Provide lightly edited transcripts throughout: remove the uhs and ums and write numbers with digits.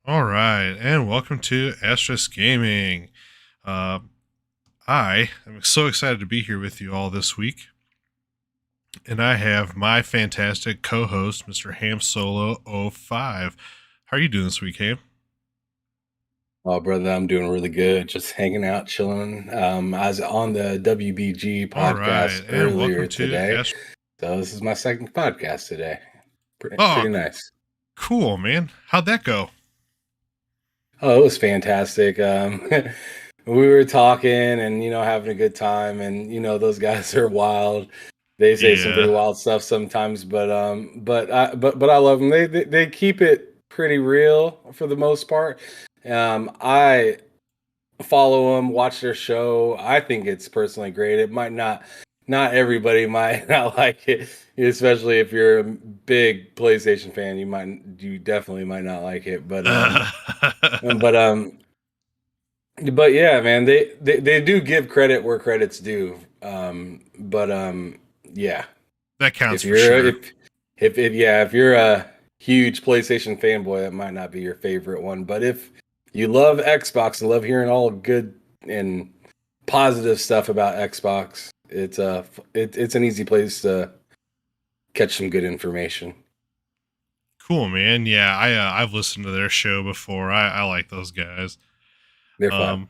All right, and welcome to Astreis Gaming. Uh, I am so excited to be here with you all this week, and I have my fantastic co-host, Mr. HamSolo05. How are you doing this week, Ham? Oh, brother, I'm doing really good. Just hanging out, chilling. I was on the WBG All right, podcast and welcome earlier to today. Ast. So this is my second podcast today. Oh, Pretty nice. cool, man. How'd that go? Oh, it was fantastic. We were talking and, having a good time. And, those guys are wild. They say some pretty Yeah, wild stuff sometimes, but I love them. They keep it pretty real for the most part. I follow them, watch their show. I think it's personally great. It might not everybody might not like it, especially if you're a big PlayStation fan. You definitely might not like it, uh, but um, but yeah, man, they do give credit where credit's due. Yeah, that counts if for you're sure. if you're a huge PlayStation fanboy, that might not be your favorite one. But if you love Xbox and love hearing all good and positive stuff about Xbox, it's an easy place to catch some good information. Cool, man. Yeah, I've listened to their show before. I like those guys. They're fun. Um,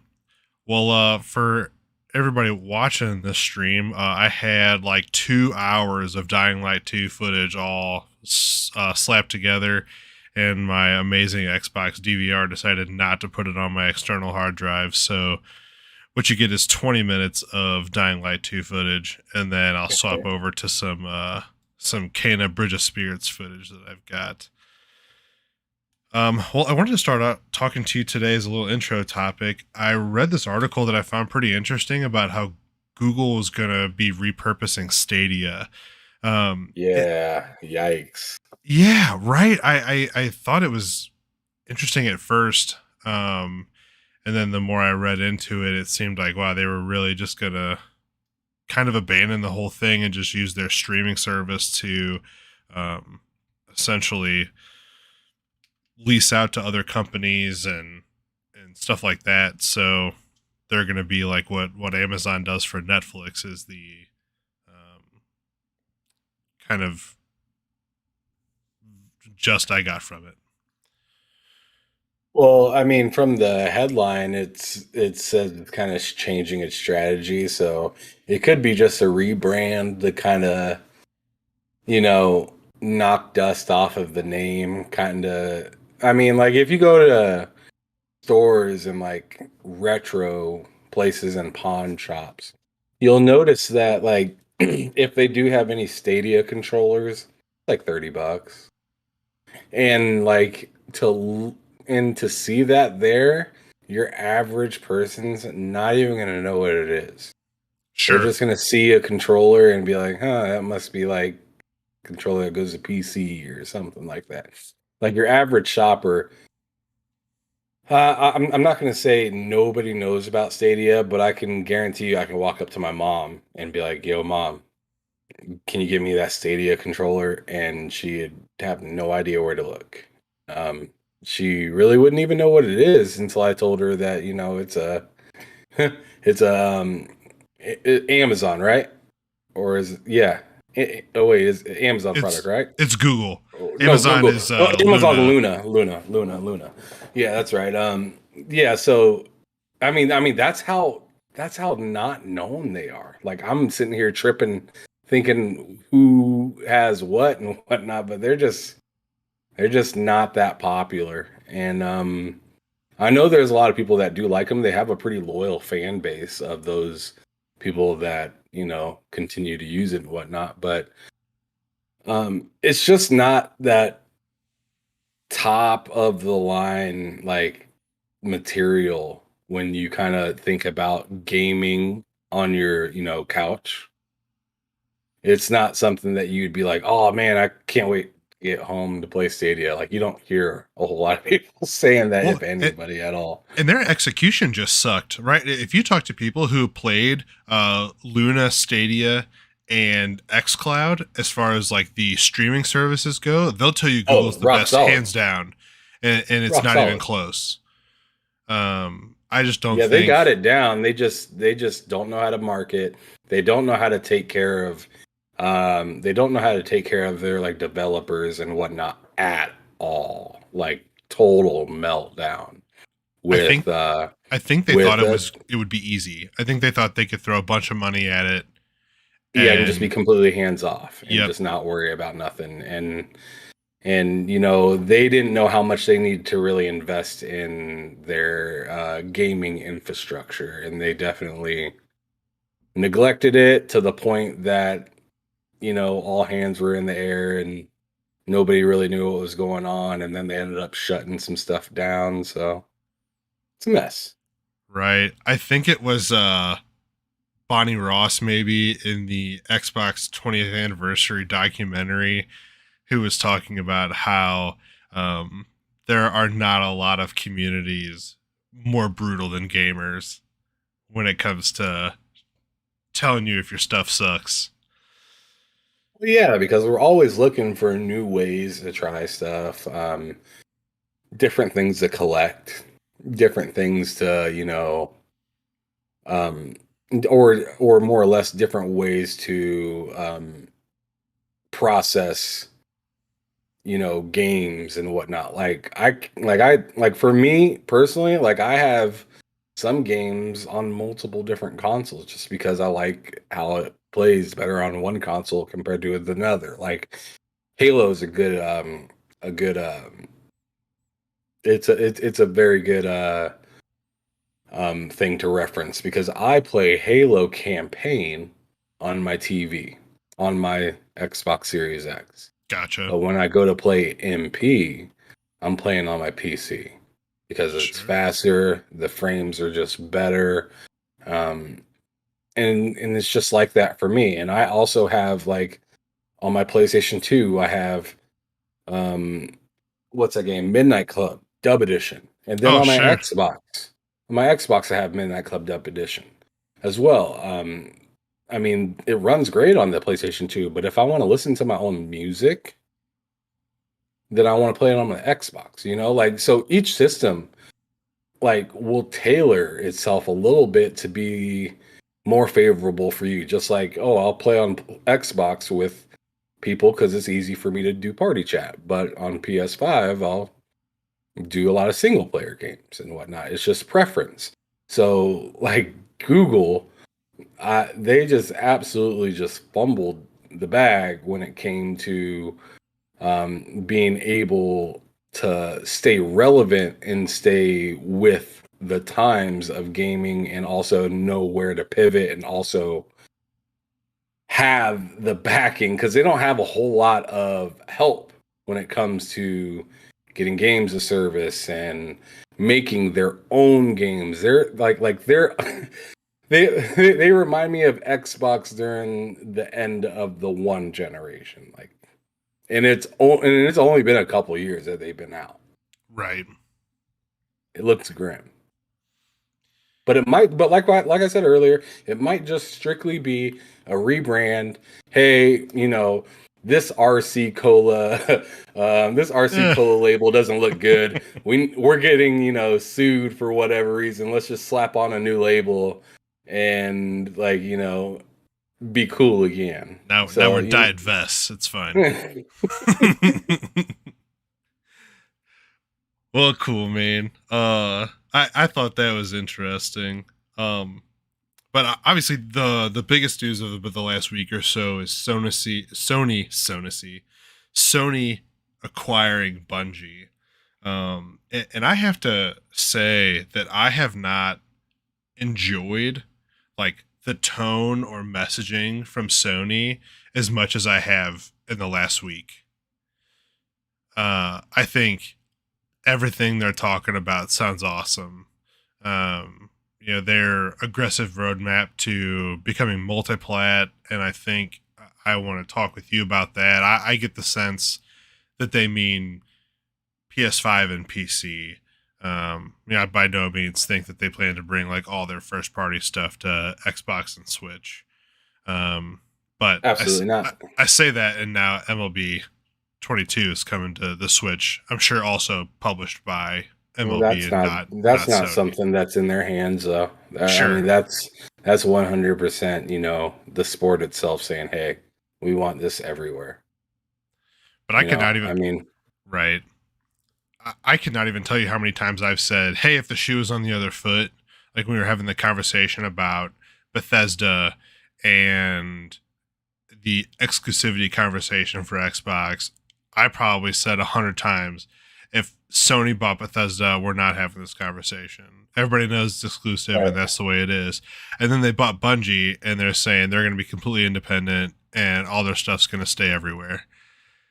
Well, for everybody watching this stream, I had like 2 hours of Dying Light 2 footage all slapped together, and my amazing Xbox DVR decided not to put it on my external hard drive. So, what you get is 20 minutes of Dying Light 2 footage, and then I'll swap over to some Kana Bridge of Spirits footage that I've got. Well, I wanted to start out talking to you today as a little intro topic. I read this article that I found pretty interesting about how Google is going to be repurposing Stadia. It, Yeah, yikes. yeah, right. I thought it was interesting at first. And then the more I read into it, it seemed like, wow, they were really just going to kind of abandon the whole thing and just use their streaming service to um, essentially lease out to other companies and stuff like that. So they're going to be like what Amazon does for Netflix is the kind of just I got from it. Well, I mean, from the headline, it says it's kind of changing its strategy, so it could be just a rebrand, the kind of you know knock dust off of the name, kind of. I mean, like if you go to stores and like retro places and pawn shops, you'll notice that like if they do have any Stadia controllers, like $30, and like to see that there, your average person's not even gonna know what it is. They're Sure. just gonna see a controller and be like, "Huh, that must be like controller that goes to PC or something like that." Like your average shopper. I'm not going to say nobody knows about Stadia, but I can guarantee you I can walk up to my mom and be like, "Yo, mom, can you give me that Stadia controller?" And she'd have no idea where to look. Um, she really wouldn't even know what it is until I told her that it's a it's Amazon, right? Or is yeah? Oh wait, is Amazon product, It's right? it's Google. No, Amazon Google. is Oh, Amazon Luna. Luna. Yeah, that's right. Yeah. So, I mean, that's how not known they are. Like, I'm sitting here tripping, thinking who has what and whatnot, but they're just not that popular. And I know there's a lot of people that do like them. They have a pretty loyal fan base of those people that continue to use it and whatnot, but it's just not that top of the line like material when you kind of think about gaming on your couch. It's not something that you'd be like, oh man, I can't wait to get home to play Stadia. Like, you don't hear a whole lot of people saying that, Well, if anybody at all. and their execution just sucked, right? If you talk to people who played Luna, Stadia, and XCloud, as far as like the streaming services go, they'll tell you Oh, Google's the rock best, solid. hands down. and it's Rock not even solid. close. I just don't Yeah, they think. got it down. They just don't know how to market. They don't know how to take care of they don't know how to take care of their like developers and whatnot at all. Like total meltdown I think with I think they thought with it would be easy. I think they thought they could throw a bunch of money at it, yeah, and just be and completely hands off and yep, just not worry about nothing. And you know, they didn't know how much they need to really invest in their gaming infrastructure, and they definitely neglected it to the point that you know all hands were in the air and nobody really knew what was going on, and then they ended up shutting some stuff down. So it's a mess. right. I think it was Bonnie Ross maybe in the Xbox 20th anniversary documentary who was talking about how um, there are not a lot of communities more brutal than gamers when it comes to telling you if your stuff sucks. Well, yeah, because we're always looking for new ways to try stuff, different things to collect, different things to um, or more or less different ways to process games and whatnot. Like for me personally, like I have some games on multiple different consoles just because I like how it plays better on one console compared to another. Like Halo is a good it's a very good thing to reference because I play Halo campaign on my TV on my Xbox Series X. Gotcha. But when I go to play MP, I'm playing on my PC because it's Sure. faster, the frames are just better. Um, and it's just like that for me. And I also have like on my PlayStation 2, I have um what's that game? Midnight Club Dub Edition. And then Oh, sure. On my Xbox I have Midnight Club Dub Edition as well. I mean, it runs great on the PlayStation 2, but if I want to listen to my own music, then I want to play it on my Xbox, Like so each system like will tailor itself a little bit to be more favorable for you. Just like, oh, I'll play on Xbox with people because it's easy for me to do party chat, but on PS5 I'll do a lot of single player games and whatnot. It's just preference. So like Google, they just absolutely just fumbled the bag when it came to being able to stay relevant and stay with the times of gaming and also know where to pivot and also have the backing because they don't have a whole lot of help when it comes to getting games of service and making their own games. They're they're they remind me of Xbox during the end of the one generation. Like and it's only been a couple years that they've been out. Right. It looks grim. But like I said earlier, it might just strictly be a rebrand. Hey, this RC Cola, this RC Eh, Cola label doesn't look good. We're getting sued for whatever reason. Let's just slap on a new label and like be cool again. now So we're dyed vests. It's fine. know. Well, cool, man. I thought that was interesting. Um, but obviously the biggest news of the last week or so is Sony acquiring Bungie. And I have to say that I have not enjoyed like the tone or messaging from Sony as much as I have in the last week. I think everything they're talking about sounds awesome. Their aggressive roadmap to becoming multiplat, and I think I want to talk with you about that. I get the sense that they mean PS5 and PC. I by no means think that they plan to bring like all their first party stuff to Xbox and Switch. But Absolutely not. I say that, and now MLB 22 is coming to the Switch. I'm sure also published by Well, MLB and that's not not Sony. something that's in their hands, though. I mean, Sure, that's 100%, the sport itself saying, "Hey, we want this everywhere." but I could not I even mean, right. I could not even tell you how many times I've said, "Hey, if the shoe was on the other foot," like when we were having the conversation about Bethesda and the exclusivity conversation for Xbox. I probably said 100 times, if Sony bought Bethesda, we're not having this conversation. Everybody knows it's exclusive, right. and that's the way it is. And then they bought Bungie, and they're saying they're going to be completely independent, and all their stuff's going to stay everywhere.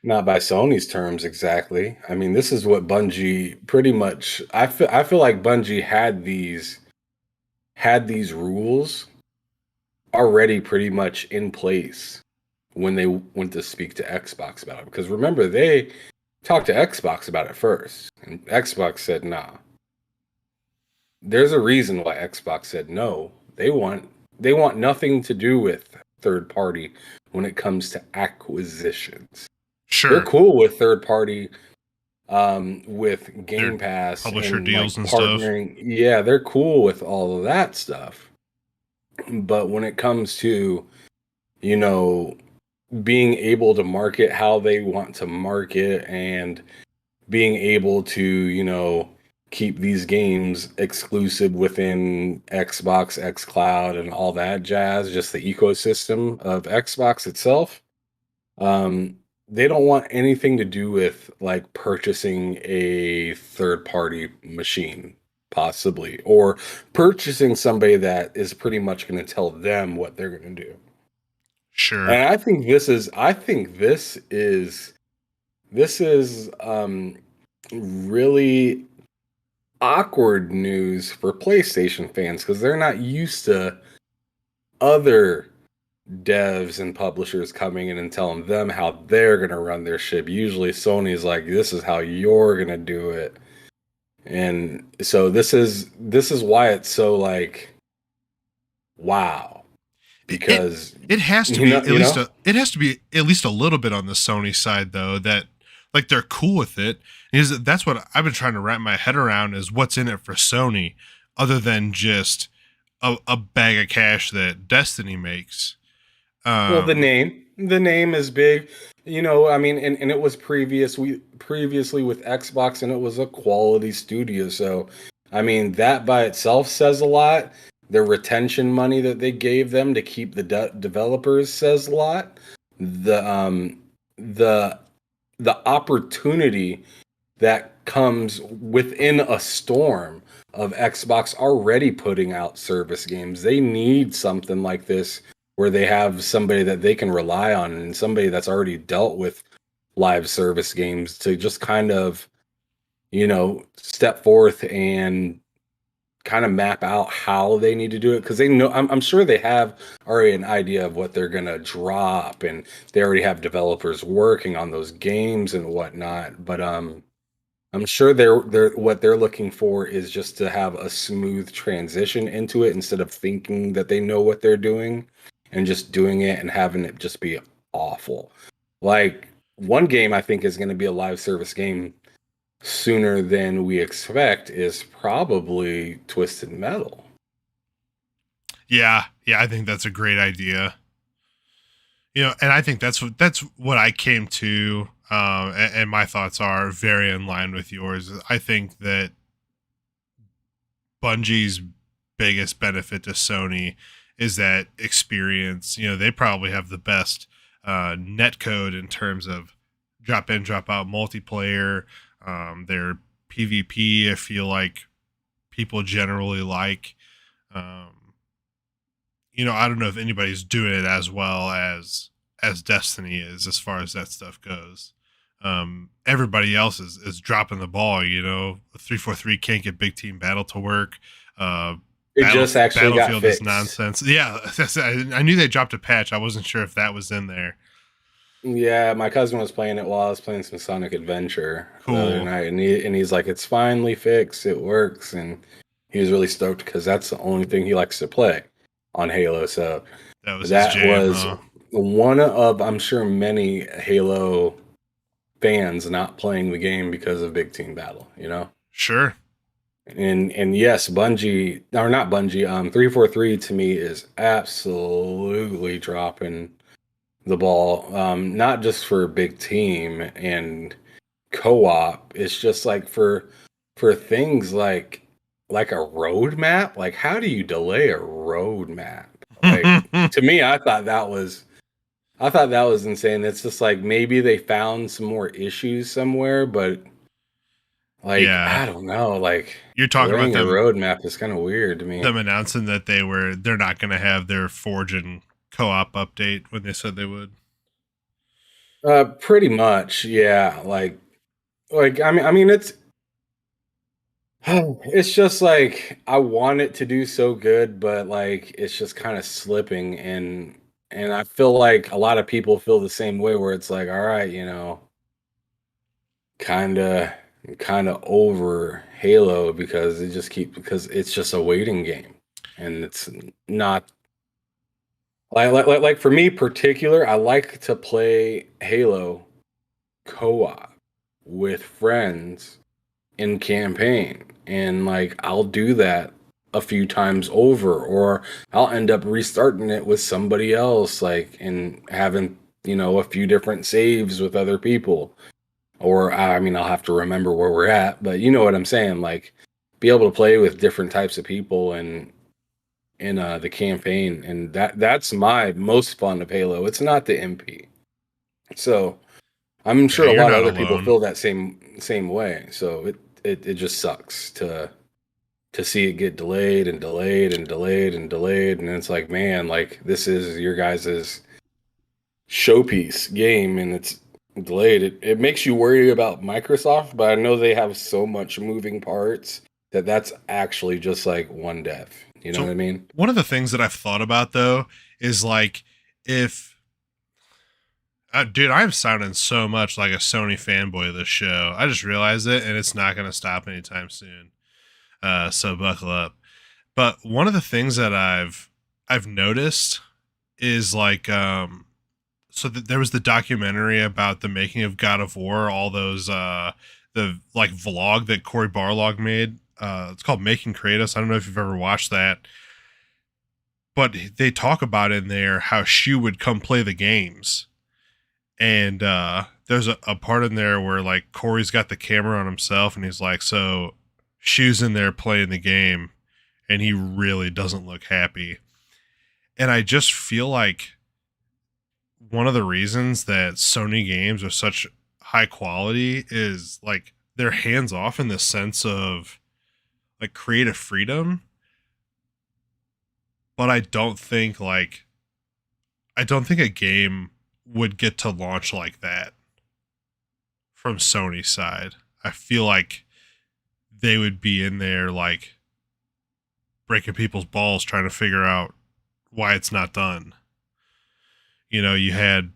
Not by Sony's terms exactly. I mean, this is what Bungie pretty much. I feel like Bungie had these rules already pretty much in place when they went to speak to Xbox about it. Because remember, they talked to Xbox about it first, and Xbox said nah. There's a reason why Xbox said no. They want nothing to do with third party when it comes to acquisitions. They're Sure, cool with third party with their Game Pass publisher and like deals and stuff. partnering. Yeah, they're cool with all of that stuff. But when it comes to, you know, being able to market how they want to market and being able to, keep these games exclusive within Xbox, xCloud, and all that jazz, just the ecosystem of Xbox itself. They don't want anything to do with like purchasing a third party machine, possibly, or purchasing somebody that is pretty much going to tell them what they're going to do. Sure. And I think this is really awkward news for PlayStation fans because they're not used to other devs and publishers coming in and telling them how they're going to run their ship. Usually Sony's like, this is how you're going to do it. And so this is why it's so like, wow, It because it has to you be know at you least know a little bit on the Sony side though, that like they're cool with it. Is that's what I've been trying to wrap my head around, is what's in it for Sony other than just a bag of cash that Destiny makes. Well, the Um, name, the name is big. I mean, and it was previously with Xbox, and it was a quality studio. So, I mean, that by itself says a lot. The retention money that they gave them to keep the developers says a lot. The the opportunity that comes within a storm of Xbox already putting out service games. They need something like this where they have somebody that they can rely on and somebody that's already dealt with live service games to just kind of, step forth and kind of map out how they need to do it because they know I'm sure they have already an idea of what they're gonna drop and they already have developers working on those games and whatnot. But I'm sure they're what they're looking for is just to have a smooth transition into it instead of thinking that they know what they're doing and just doing it and having it just be awful. Like one game I think is going to be a live service game sooner than we expect is probably Twisted Metal. yeah, I think that's a great idea. And I think that's what I came to, and my thoughts are very in line with yours. I think that Bungie's biggest benefit to Sony is that experience. They probably have the best net code in terms of drop in, drop out multiplayer. Their PvP, I feel like people generally like. Um, I don't know if anybody's doing it as well as Destiny is as far as that stuff goes. Everybody else is dropping the ball. 343 can't get big team battle to work. It just actually got Battlefield is fixed. nonsense. Yeah, I knew they dropped a patch. I wasn't sure if that was in there. Yeah, my cousin was playing it while I was playing some Sonic Adventure the other Cool. night, and he's like, "It's finally fixed. It works," and he was really stoked because that's the only thing he likes to play on Halo. So That was his that jam, was huh? one of, I'm sure, many Halo fans not playing the game because of big team battle, you know? Sure. And yes, Bungie or not Bungie, 343 to me is absolutely dropping the ball. Not just for big team and co-op, it's just like for things like a roadmap. Like, how do you delay a roadmap? Like, to me, I thought that was insane. It's just like maybe they found some more issues somewhere, but like Yeah. I don't know. Like You're talking about delaying a roadmap is kind of weird to me. them announcing that they're not going to have their Forge and co-op update when they said they would. Pretty much, yeah. Like I mean, it's just like I want it to do so good, but like it's just kind of slipping, and I feel like a lot of people feel the same way, where it's like, all right, kind of kind of over Halo because it's just a waiting game, and it's not like for me particular. I like to play Halo co-op with friends in campaign, and like I'll do that a few times over, or I'll end up restarting it with somebody else, like, and having a few different saves with other people. Or I mean, I'll have to remember where we're at, but you know what I'm saying. Like, be able to play with different types of people and in the campaign, and that's my most fun of Halo. It's not the MP. So I'm Yeah, sure a you're lot of not other people alone. feel that same way. So it just sucks to see it get delayed and delayed and delayed and delayed, and it's like, man, like this is your guys's showpiece game, and it's delayed. It makes you worry about Microsoft, but I know they have so much moving parts that that's actually just like one dev. You know what So I mean? one of the things that I've thought about though is like if dude, I'm sounding so much like a Sony fanboy of this show. I just realized it, and it's not going to stop anytime soon. So buckle up. But one of the things that I've noticed is like there was the documentary about the making of God of War, all those the like vlog that Cory Barlog made. It's called Making Kratos. I don't know if you've ever watched that, but they talk about in there how Shu would come play the games. And there's a part in there where like Corey's got the camera on himself and he's like, so Shu's in there playing the game and he really doesn't look happy. And I just feel like one of the reasons that Sony games are such high quality is like they're hands off in the sense of like creative freedom. But I don't think a game would get to launch like that from Sony's side. I feel like they would be in there like breaking people's balls trying to figure out why it's not done. You had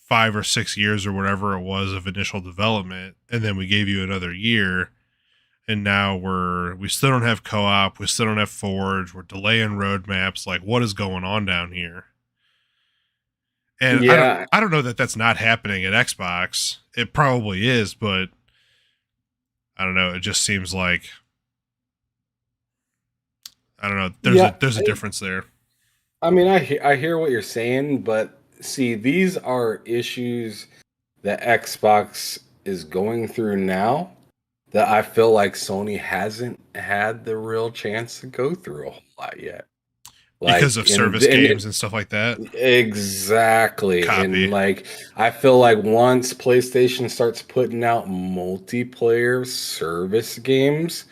5 or 6 years or whatever it was of initial development, and then we gave you another year, and now we still don't have co-op, we still don't have Forge, we're delaying roadmaps. Like, what is going on down here? And Yeah, I don't know that that's not happening at Xbox. It probably is, but I don't know. It just seems like I don't know. yeah. There's a difference there. I mean, I hear what you're saying, but see, these are issues that Xbox is going through now that I feel like Sony hasn't had the real chance to go through a whole lot yet. Because Like of in service in games and stuff like that. exactly, and Copy. like I feel like once PlayStation starts putting out multiplayer service games,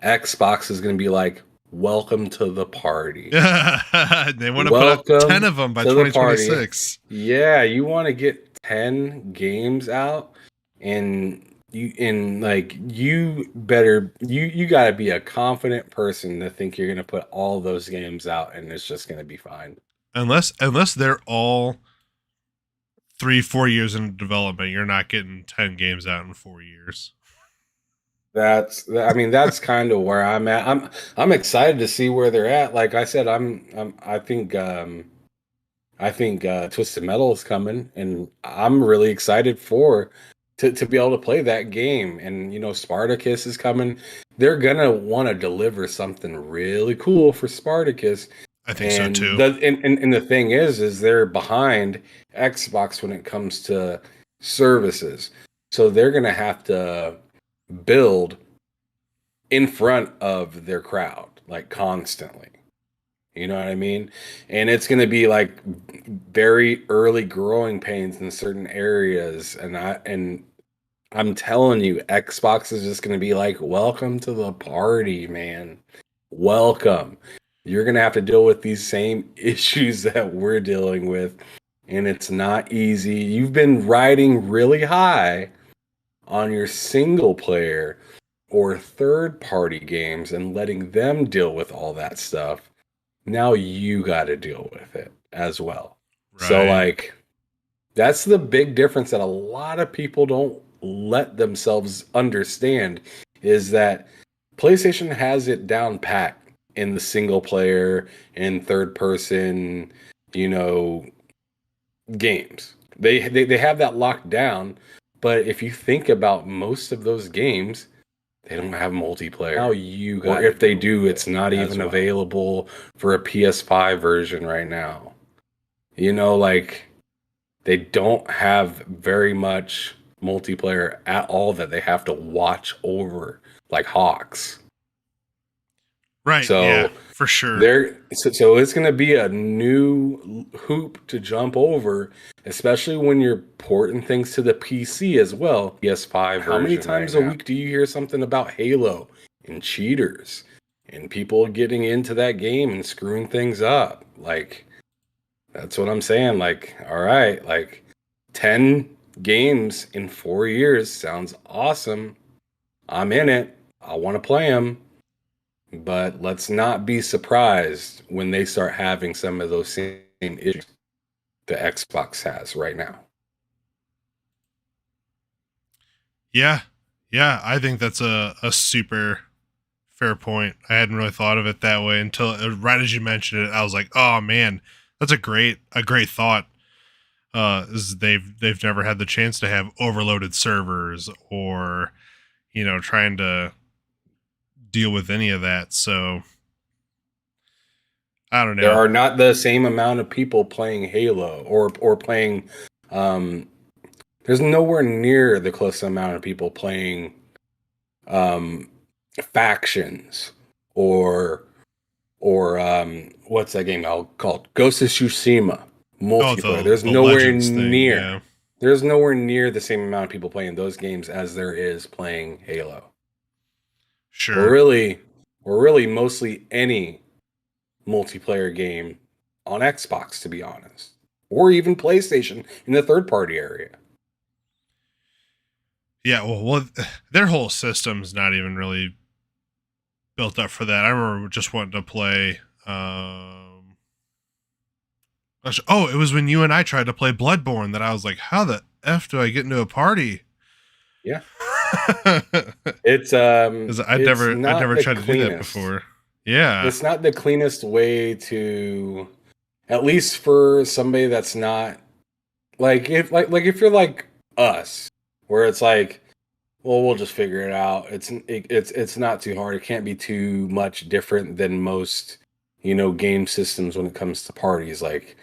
Xbox is going to be like, "Welcome to the party." They want to put out 10 Welcome of them by to the party. 2026. Yeah, you want to get 10 games out, and you got to be a confident person to think you're going to put all those games out and it's just going to be fine. Unless they're all 3-4 years in development, you're not getting 10 games out in 4 years. I mean, that's kind of where I'm at. I'm excited to see where they're at. Like I said, I think Twisted Metal is coming, and I'm really excited for to be able to play that game. And Spartacus is coming. They're gonna want to deliver something really cool for Spartacus. I think so And too. and the thing is they're behind Xbox when it comes to services. So they're gonna have to build in front of their crowd, like constantly. You know what I mean? And it's going to be like very early growing pains in certain areas. I'm telling you, Xbox is just going to be like, welcome to the party, man. Welcome. You're going to have to deal with these same issues that we're dealing with. And it's not easy. You've been riding really high on your single player or third party games and letting them deal with all that stuff. Now you got to deal with it as well. Right. So, like, that's the big difference that a lot of people don't let themselves understand is that PlayStation has it down pat in the single player and third person, games. They have that locked down. But if you think about most of those games, they don't have multiplayer. Now you got, or if they do, it's not even available for a PS5 version right now. Like they don't have very much multiplayer at all that they have to watch over like hawks. Right. So yeah, for sure. So it's going to be a new hoop to jump over, especially when you're porting things to the PC as well. PS5. How many times a week do you hear something about Halo and cheaters and people getting into that game and screwing things up? Like, that's what I'm saying. Like, all right, like 10 games in 4 years sounds awesome. I'm in it. I want to play them. But let's not be surprised when they start having some of those same issues the Xbox has right now. Yeah. Yeah. I think that's a super fair point. I hadn't really thought of it that way until right as you mentioned it. I was like, oh man, that's a great thought. Is they've never had the chance to have overloaded servers or, trying to deal with any of that. So I don't know. There are not the same amount of people playing Halo or playing. There's nowhere near the close amount of people playing factions or what's that game called? Ghost of Tsushima multiplayer. There's nowhere near. Yeah. There's nowhere near the same amount of people playing those games as there is playing Halo. Sure. Or really mostly any multiplayer game on Xbox, to be honest, or even PlayStation in the third party area. Yeah, well, their whole system's not even really built up for that. I remember just wanting to play. It was when you and I tried to play Bloodborne that I was like, "How the f do I get into a party?" Yeah, it's I'd never tried to do that before. Yeah, it's not the cleanest way to, at least for somebody that's not if you're like us, where it's like, well, we'll just figure it out. It's not too hard. It can't be too much different than most, game systems when it comes to parties. Like,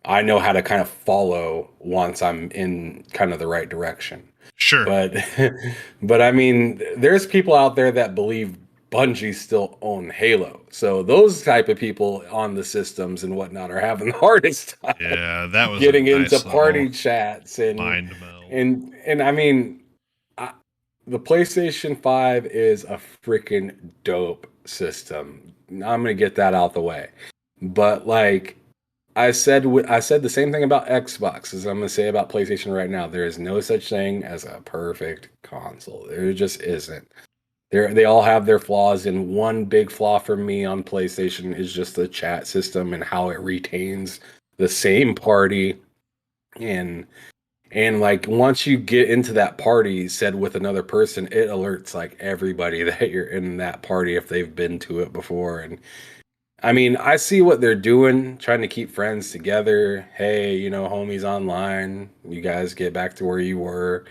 I know how to kind of follow once I'm in kind of the right direction. Sure. But I mean, there's people out there that believe Bungie still own Halo. So those type of people on the systems and whatnot are having the hardest time. Yeah, that was getting into party chats and mind meld. And I mean, the PlayStation 5 is a freaking dope system. I'm gonna get that out the way. But like I said the same thing about Xbox as I'm gonna say about PlayStation right now. There is no such thing as a perfect console. There just isn't. They all have their flaws, and one big flaw for me on PlayStation is just the chat system and how it retains the same party. And like once you get into that party said with another person, it alerts like everybody that you're in that party if they've been to it before. And I mean, I see what they're doing, trying to keep friends together. Hey, homies online, you guys get back to where you were.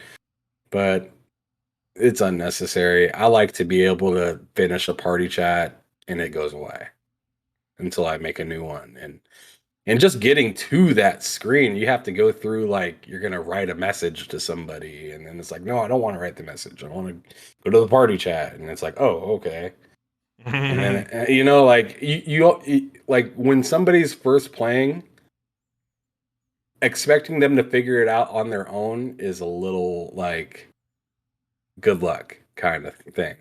but it's unnecessary. I like to be able to finish a party chat and it goes away until I make a new one. And just getting to that screen, you have to go through like you're gonna write a message to somebody, and then it's like, no, I don't want to write the message. I want to go to the party chat, and it's like, oh, okay. And then like like when somebody's first playing, expecting them to figure it out on their own is a little like good luck kind of thing.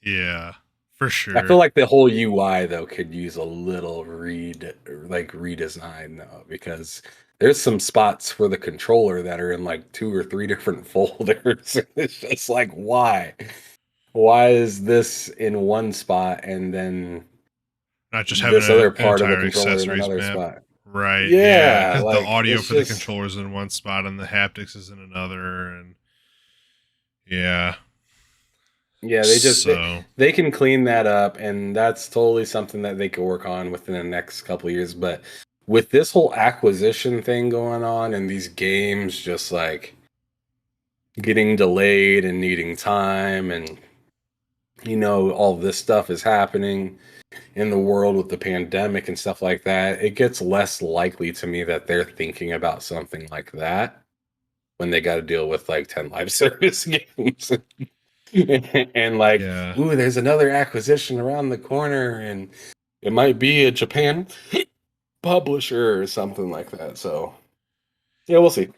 Yeah, for I feel sure. like the whole UI though could use a little redesign though, because there's some spots for the controller that are in like 2 or 3 different folders. It's just like why? Why is this in one spot and then Not just having this other an part of the entire controller in accessories another map. spot? Right, yeah, Yeah, because the like audio it's for the just controllers in one spot and the haptics is in another, and yeah, yeah, so they can clean that up, and that's totally something that they could work on within the next couple of years. But with this whole acquisition thing going on and these games just like getting delayed and needing time, and all this stuff is happening in the world with the pandemic and stuff like that, it gets less likely to me that they're thinking about something like that when they got to deal with like 10 live service games. And like, yeah. ooh, there's another acquisition around the corner, and it might be a Japan publisher or something like that. So, yeah, we'll see.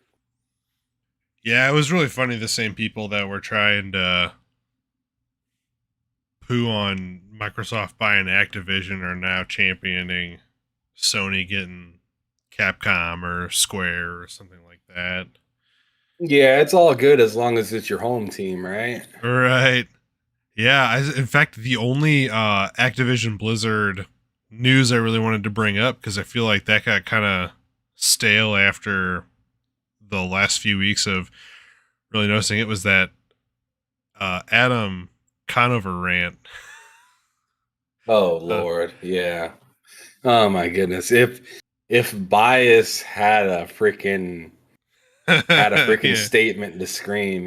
Yeah, it was really funny. The same people that were trying to poo on Microsoft buying Activision are now championing Sony getting Capcom or Square or something like that. Yeah, it's all good as long as it's your home team, right? Right. Yeah, in fact, the only Activision Blizzard news I really wanted to bring up, because I feel like that got kind of stale after the last few weeks of really noticing it, was that Adam Conover rant. Oh Uh, Lord, yeah. Oh my goodness. If bias had a freaking yeah, statement to scream,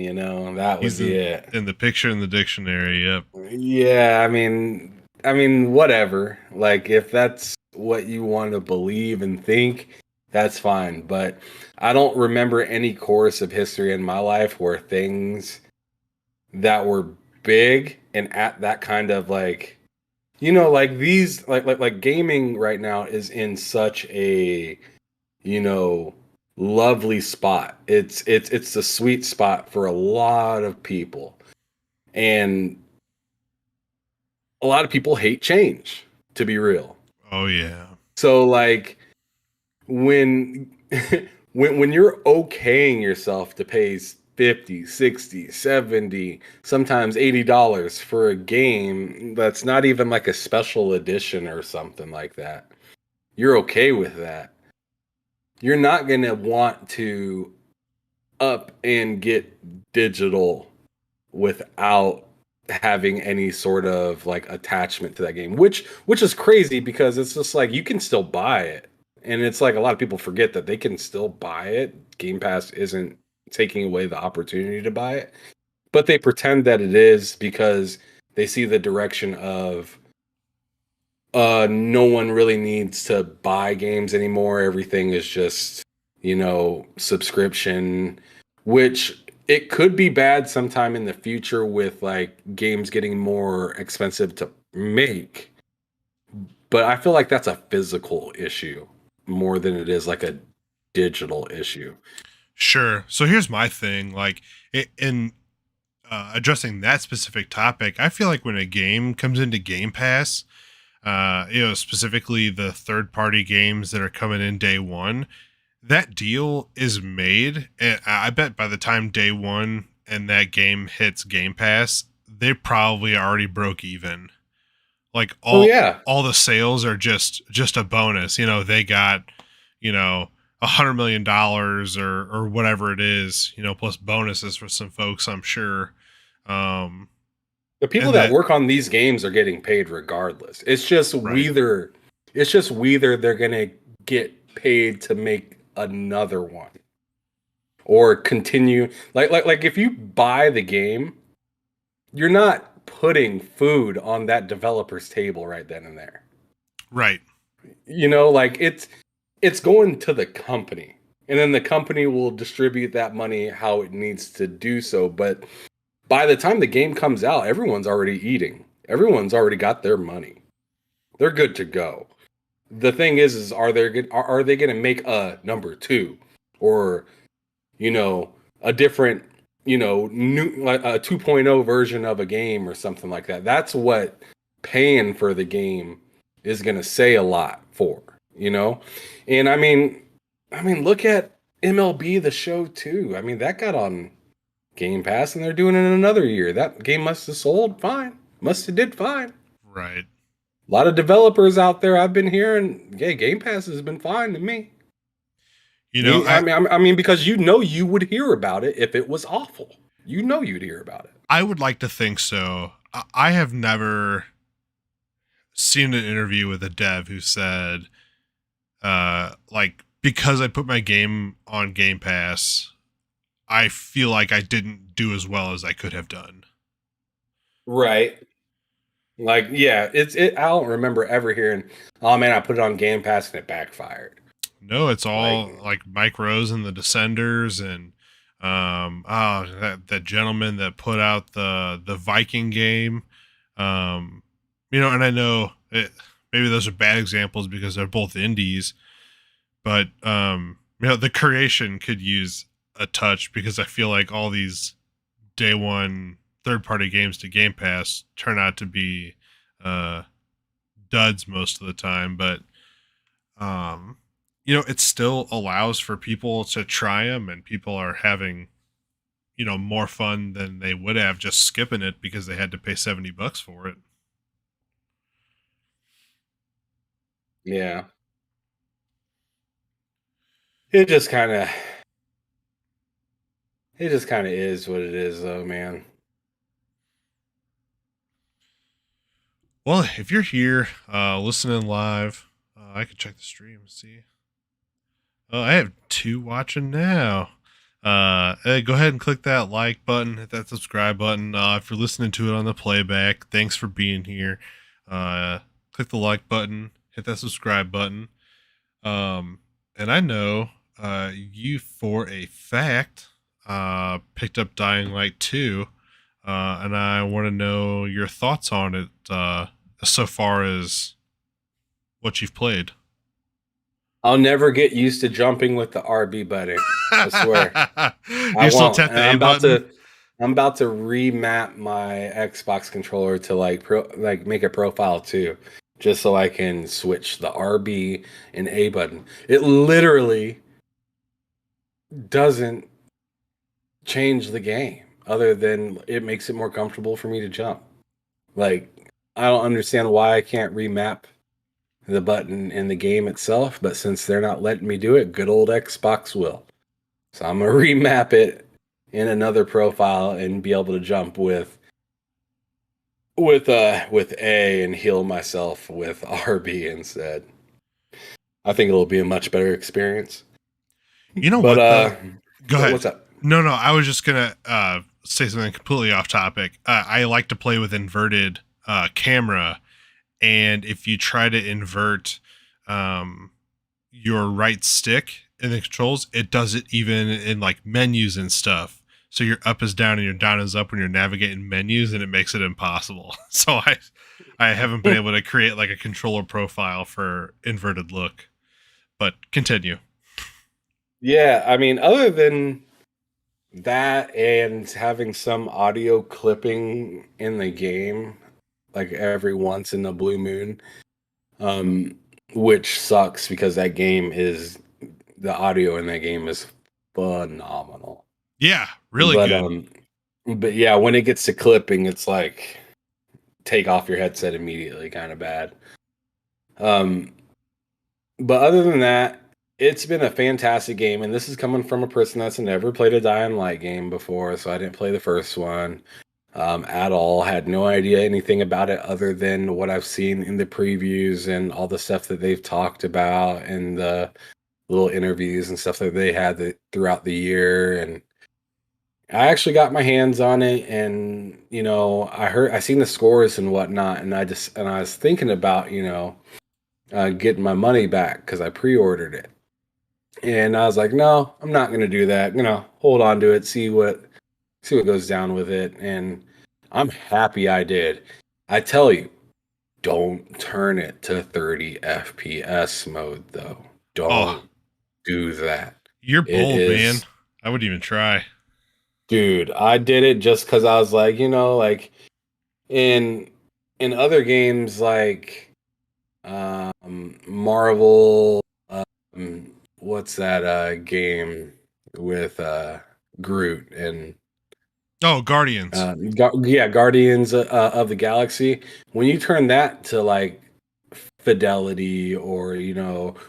that would he's be it. in the picture in the dictionary. Yep. Yeah, I mean, whatever. Like, if that's what you want to believe and think, that's fine. But I don't remember any course of history in my life where things that were big and at that kind of like, like these, like gaming right now is in such a, you know, lovely spot. It's the sweet spot for a lot of people. And a lot of people hate change, to be real. Oh yeah. So like when when you're okaying yourself to pay 50, 60, 70, sometimes $80 for a game that's not even like a special edition or something like that. You're okay with that. You're not going to want to up and get digital without having any sort of like attachment to that game, which is crazy because it's just like you can still buy it, and it's like a lot of people forget that they can still buy it. Game Pass isn't taking away the opportunity to buy it, but they pretend that it is because they see the direction of no one really needs to buy games anymore. Everything is just, subscription, which it could be bad sometime in the future with like games getting more expensive to make. But I feel like that's a physical issue more than it is like a digital issue. Sure. So here's my thing. Like, in addressing that specific topic, I feel like when a game comes into Game Pass, specifically the third party games that are coming in day one, that deal is made. And I bet by the time day one and that game hits Game Pass, they probably already broke even. Like Oh yeah. all the sales are just a bonus. They got, $100 million or whatever it is, plus bonuses for some folks, I'm sure. Um, The people and that that work on these games are getting paid regardless. right. It's just whether they're gonna get paid to make another one, or continue like if you buy the game, you're not putting food on that developer's table right then and there. Right. You know, like it's going to the company. And then the company will distribute that money how it needs to do so. But by the time the game comes out, everyone's already eating. Everyone's already got their money. They're good to go. The thing is are they going to make a number two, or you know a different new like a 2.0 version of a game or something like that? That's what paying for the game is going to say a lot for, you know. And I mean look at MLB The Show too. I mean that got on Game Pass and they're doing it in another year. That game must have sold fine. Must have did fine. Right. A lot of developers out there I've been hearing, yeah, Game Pass has been fine to me. You know, I mean, because you would hear about it if it was awful. You'd hear about it. I would like to think so. I have never seen an interview with a dev who said, like, because I put my game on Game Pass, I feel like I didn't do as well as I could have done. Right. Like, yeah, I don't remember ever hearing, oh man, I put it on Game Pass and it backfired. No, it's all like Mike Rose and the Descenders, and that gentleman that put out the Viking game. You know, and I know maybe those are bad examples because they're both indies, but you know, the creation could use a touch, because I feel like all these day one third-party games to Game Pass turn out to be duds most of the time. But you know, it still allows for people to try them, and people are having, you know, more fun than they would have just skipping it because they had to pay $70 for it. Yeah. It just kind of is what it is though, man. Well, if you're here listening live, I could check the stream and see. Oh, I have 2 watching now. Go ahead and click that like button, hit that subscribe button. If you're listening to it on the playback, thanks for being here. Click the like button, hit that subscribe button. And I know you for a fact picked up Dying Light 2, and I want to know your thoughts on it so far as what you've played. I'll never get used to jumping with the RB button. I swear. You still tap the A button? I'm about to remap my Xbox controller to like make a profile too, just so I can switch the RB and A button. It literally doesn't change the game, other than it makes it more comfortable for me to jump. Like, I don't understand why I can't remap the button in the game itself, but since they're not letting me do it, good old Xbox will. So I'm gonna remap it in another profile and be able to jump with A and heal myself with RB instead. I think it'll be a much better experience. You know but, what? Go ahead. What's up? No, I was just gonna say something completely off topic. I like to play with inverted camera, and if you try to invert your right stick in the controls, it does it even in like menus and stuff. So your up is down and your down is up when you're navigating menus, and it makes it impossible. So I haven't been able to create like a controller profile for inverted look. But continue. Yeah, I mean, other than that and having some audio clipping in the game, like every once in the blue moon, which sucks because the audio in that game is phenomenal. Yeah, really good. But yeah, when it gets to clipping, it's like take off your headset immediately, kind of bad. But other than that, it's been a fantastic game, and this is coming from a person that's never played a Dying Light game before, so I didn't play the first one at all. Had no idea anything about it other than what I've seen in the previews and all the stuff that they've talked about and the little interviews and stuff that they had throughout the year, and I actually got my hands on it, and I seen the scores and whatnot, and I was thinking about getting my money back because I pre-ordered it, and I was like, no, I'm not gonna do that. Hold on to it, see what goes down with it, and I'm happy I did. I tell you, don't turn it to 30 FPS mode though. Oh, Don't do that. you're It bold, man. is, I wouldn't even try. dude. I did it just because I was like, like in other games like Marvel, what's that game with Groot and Oh, Guardians. Guardians of the Galaxy. When you turn that to like fidelity or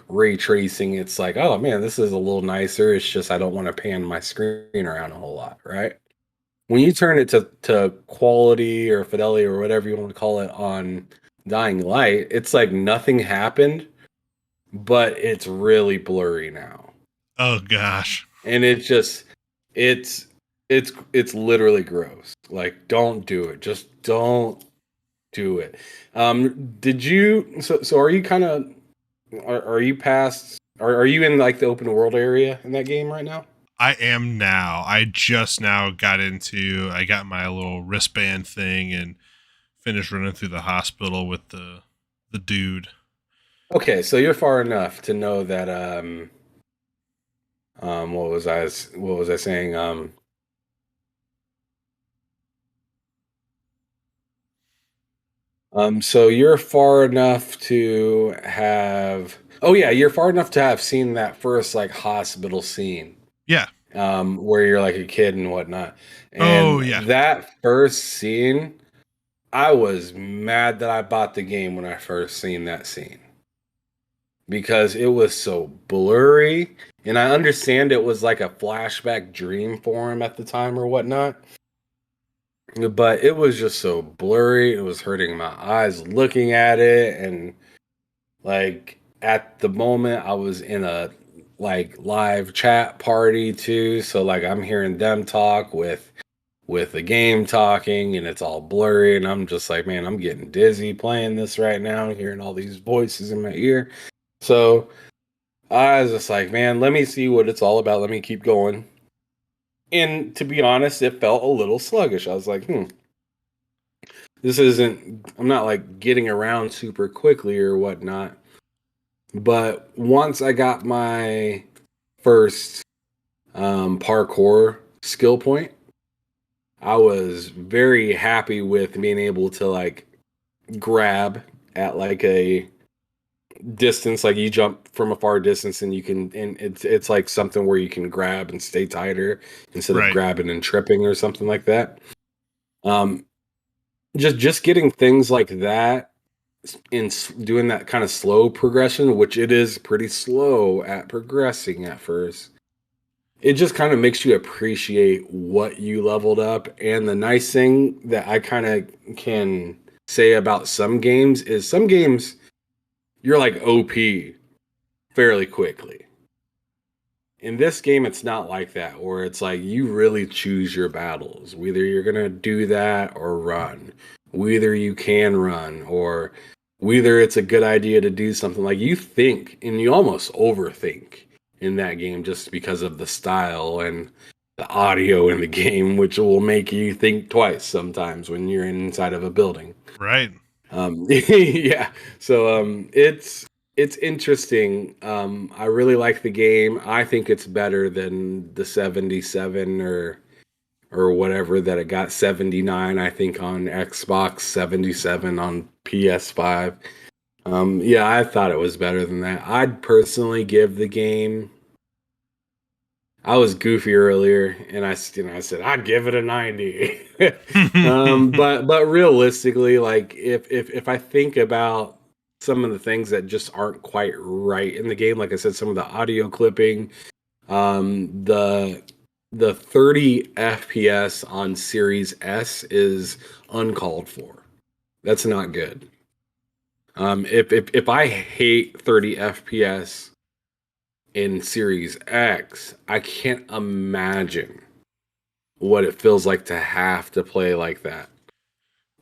ray tracing, it's like, oh man, this is a little nicer. It's just I don't want to pan my screen around a whole lot, right? When you turn it to quality or fidelity or whatever you want to call it on Dying Light, it's like nothing happened, but it's really blurry now. Oh gosh. And it's it's literally gross. Like, don't do it. Just don't do it. Did you so are you kind of are you past are you in like the open world area in that game right now? I am now. I just now I got my little wristband thing and finished running through the hospital with the dude. Okay, so you're far enough to know that what was I saying? So you're far enough to have oh yeah, you're far enough to have seen that first like hospital scene. Yeah. Where you're like a kid and whatnot. Oh And yeah. that first scene, I was mad that I bought the game when I first seen that scene because it was so blurry. And I understand it was like a flashback dream for him at the time or whatnot, but it was just so blurry. It was hurting my eyes looking at it. And like at the moment, I was in a like live chat party too. So like I'm hearing them talk with the game talking and it's all blurry and I'm just like, man, I'm getting dizzy playing this right now, hearing all these voices in my ear. So I was just like, man, let me see what it's all about. Let me keep going. And to be honest, it felt a little sluggish. I was like, this isn't, I'm not like getting around super quickly or whatnot. But once I got my first parkour skill point, I was very happy with being able to like grab at like a distance, like you jump from a far distance and you can, and it's like something where you can grab and stay tighter instead of Right. grabbing and tripping or something like that. Um, just getting things like that in doing that kind of slow progression, which it is pretty slow at progressing at first. It just kind of makes you appreciate what you leveled up. And the nice thing that I kind of can say about some games is some games you're like OP fairly quickly. In this game, it's not like that, where it's like you really choose your battles. Whether you're going to do that or run, whether you can run, or whether it's a good idea to do something like you think and you almost overthink in that game just because of the style and the audio in the game, which will make you think twice sometimes when you're inside of a building. Right. Yeah. So it's interesting. I really like the game. I think it's better than the 77 or whatever that it got 79, I think on Xbox, 77 on PS5. Yeah, I thought it was better than that. I'd personally give the game. I was goofy earlier, and I said I'd give it a 90. But realistically, like if I think about some of the things that just aren't quite right in the game, like I said, some of the audio clipping, the 30 FPS on Series S is uncalled for. That's not good. If I hate 30 FPS in Series X, I can't imagine what it feels like to have to play like that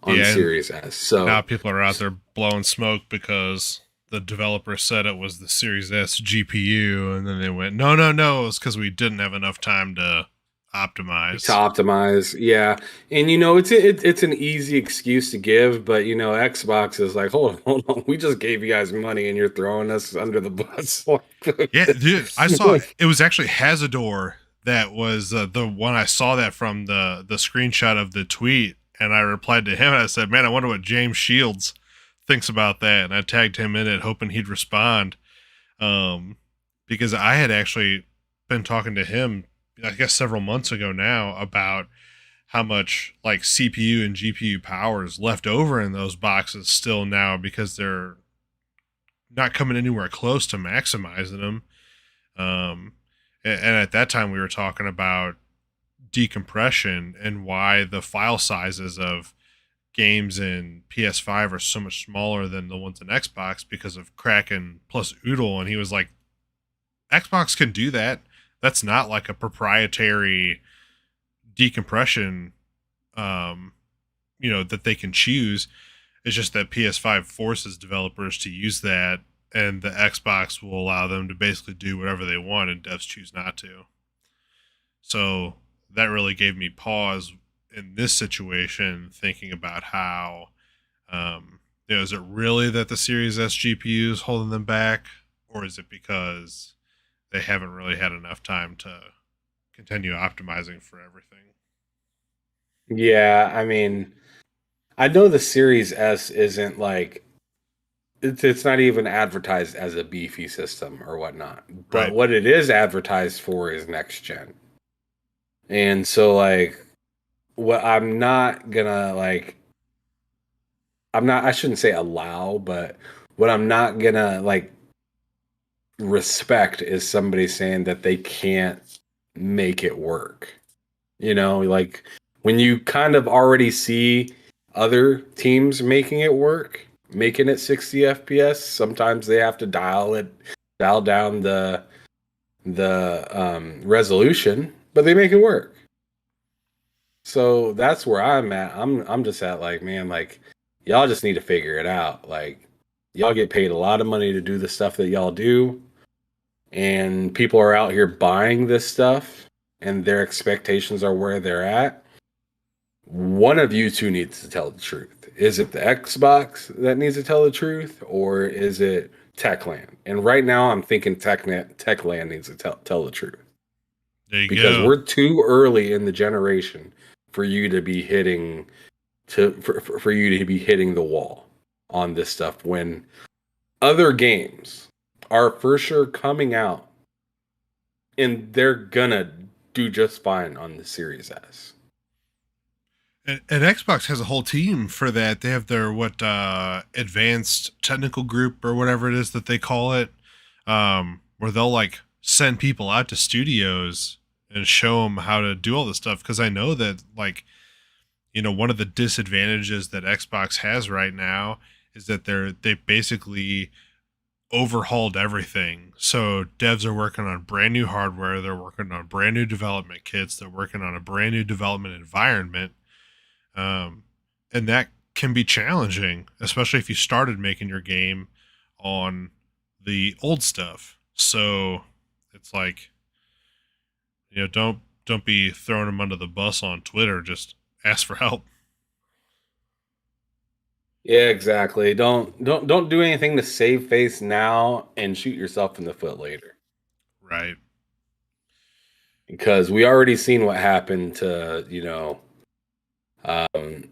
on Yeah, and Series S. now So people are out there blowing smoke because the developer said it was the Series S GPU, and then they went, no, no, no, it's because we didn't have enough time to to optimize. optimize, yeah, and it's an easy excuse to give, but Xbox is like, hold on, we just gave you guys money and you're throwing us under the bus. Yeah, dude, I saw it was actually Hazador that was the one I saw that from the screenshot of the tweet, and I replied to him and I said, "Man, I wonder what James Shields thinks about that." And I tagged him in it, hoping he'd respond, um, because I had actually been talking to him, I guess several months ago now, about how much like CPU and GPU power is left over in those boxes still now because they're not coming anywhere close to maximizing them. And at that time, we were talking about decompression and why the file sizes of games in PS5 are so much smaller than the ones in Xbox because of Kraken plus Oodle. And he was like, Xbox can do that. That's not like a proprietary decompression, that they can choose. It's just that PS5 forces developers to use that, and the Xbox will allow them to basically do whatever they want, and devs choose not to. So that really gave me pause in this situation, thinking about how, is it really that the Series S GPU is holding them back, or is it because they haven't really had enough time to continue optimizing for everything? Yeah, I mean, I know the Series S isn't like it's not even advertised as a beefy system or whatnot. But Right. what it is advertised for is next gen. And so like what I'm not gonna like I shouldn't say allow, but what I'm not gonna like respect is somebody saying that they can't make it work. Like when you kind of already see other teams making it work, making it 60 FPS, sometimes they have to dial down the resolution, but they make it work. So that's where I'm at. I'm just at like, man, like y'all just need to figure it out. Like y'all get paid a lot of money to do the stuff that y'all do, and people are out here buying this stuff and their expectations are where they're at. One of you two needs to tell the truth. Is it the Xbox that needs to tell the truth, or is it Techland? And right now, I'm thinking Techland needs to tell the truth There you because go. we're too early in the generation for you to be hitting for you to be hitting the wall on this stuff when other games are for sure coming out and they're gonna do just fine on the Series S. And Xbox has a whole team for that. They have their advanced technical group or whatever it is that they call it, where they'll like send people out to studios and show them how to do all this stuff. Because I know that one of the disadvantages that Xbox has right now is that they basically overhauled everything. So devs are working on brand new hardware. They're working on brand new development kits. They're working on a brand new development environment. And that can be challenging, especially if you started making your game on the old stuff. So it's like, don't be throwing them under the bus on Twitter. Just ask for help. Yeah, exactly. Don't do anything to save face now and shoot yourself in the foot later. Right. Because we already seen what happened um,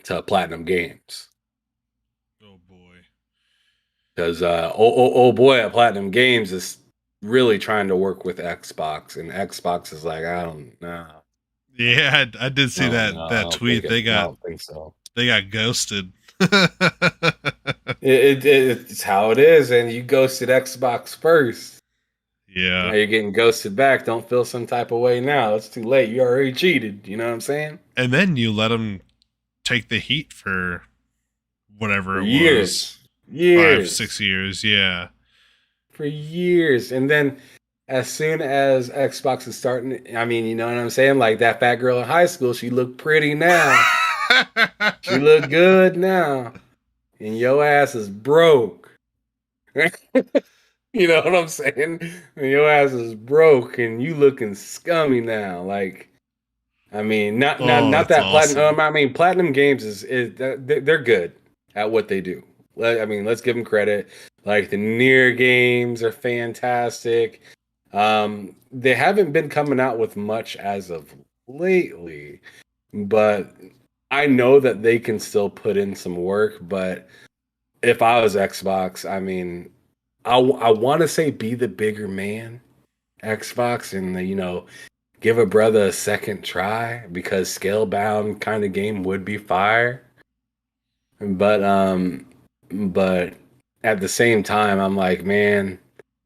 to Platinum Games. Oh boy. Because oh boy at Platinum Games is really trying to work with Xbox, and Xbox is like, I don't know. Yeah, I did see No, that no, that tweet. I don't think so. They got ghosted. It's how it is, and you ghosted Xbox first. Now Yeah. you're getting ghosted back. Don't feel some type of way now. It's too late. You already cheated. You know what I'm saying? And then you let them take the heat for whatever For it was, years, 5, years. 6 years. Yeah. for years. And then as soon as Xbox is starting, I mean, you know what I'm saying? Like that fat girl in high school, she looked pretty now. She look good now. And your ass is broke. You know what I'm saying? And your ass is broke and you looking scummy now. Like, I mean, Oh, not that's that awesome. platinum. I mean, platinum games is they're good at what they do. I mean, let's give them credit. Like the near games are fantastic. They haven't been coming out with much as of lately, but I know that they can still put in some work. But if I was Xbox, I mean, I want to say be the bigger man, Xbox, and give a brother a second try because scale bound kind of game would be fire. But but at the same time, I'm like, man,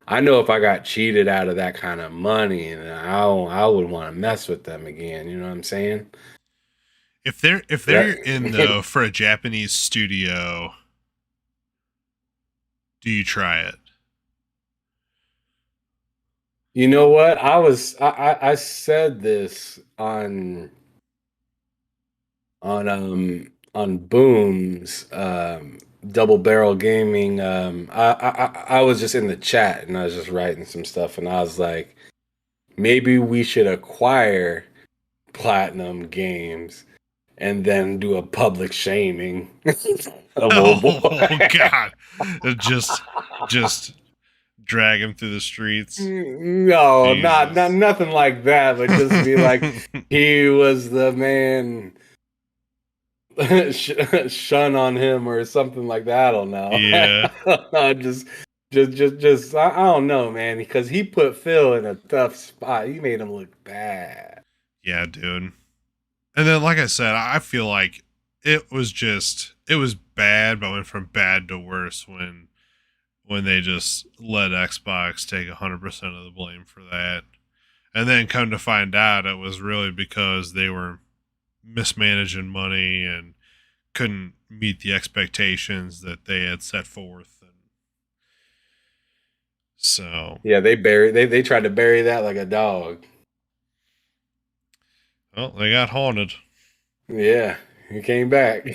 I know if I got cheated out of that kind of money, and I would want to mess with them again. You know what I'm saying? If they're in That though for a Japanese studio, do you try it? you know what? I said this on Boom's Double Barrel Gaming. I was just in the chat and I was just writing some stuff and I was like, maybe we should acquire Platinum Games and then do a public shaming of old boy. Oh God, just drag him through the streets. No, not Jesus. nothing like that, but just be like, he was the man. Shun on him or something like that. I don't know. Yeah, I just I don't know, man, because he put Phil in a tough spot. He made him look bad. yeah, dude. And then, like I said, I feel like it was bad, but went from bad to worse when they just let Xbox take 100% of the blame for that, and then come to find out it was really because they were mismanaging money and couldn't meet the expectations that they had set forth, and so Yeah, they tried to bury that like a dog. well, they got haunted. Yeah, he came back.